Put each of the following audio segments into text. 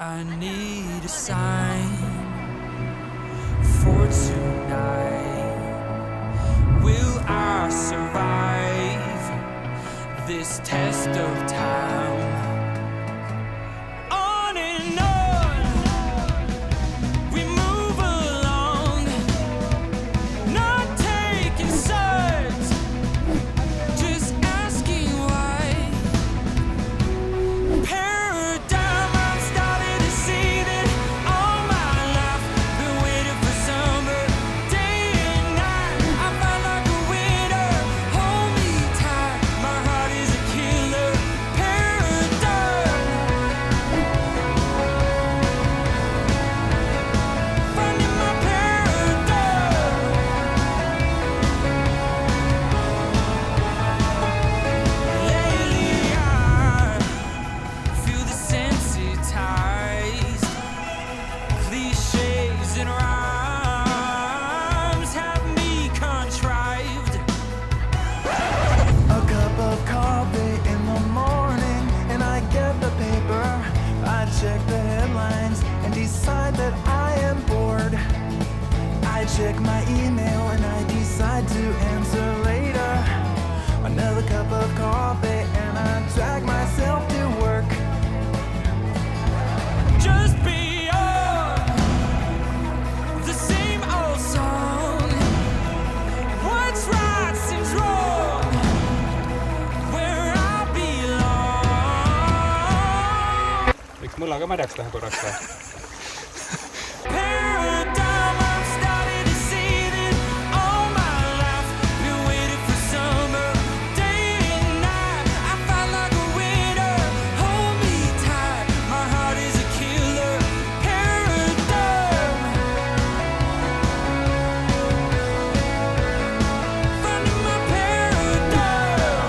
I need a sign for tonight. Will I survive this test of time? On and on, we move along, not taking sides, just asking why. Paradigm, I'm starting to see that all my life been waiting for summer, day and night. I fight like a winner, hold me tight. My heart is a killer. Paradigm, finding my paradigm. Lately I feel desensitized. Cliches and rhymes have me contrived. A cup of coffee in the morning, and I get the paper. I check the headlines and decide that I am bored. I check my email and I decide to answer later. Another cup of coffee and I drag myself to work. Just beyond the same old song. What's right seems wrong. Where I belong. võiks mulla ka märjaks teha korraks või? Paradigm, I'm starting to see that all my life been waiting for summer, day and night. I fight like a winner, hold me tight. My heart is a killer. Paradigm, finding my paradigm.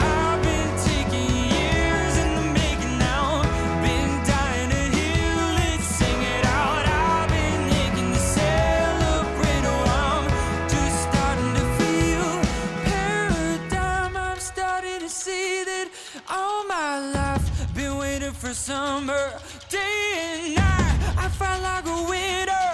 I've been taking years in the making now. Been dying to heal it, sing it out. I've been aching to celebrate. Oh, I'm just starting to feel paradigm. I'm starting to see that all my life been waiting for summer, day and night. I fight like a winner,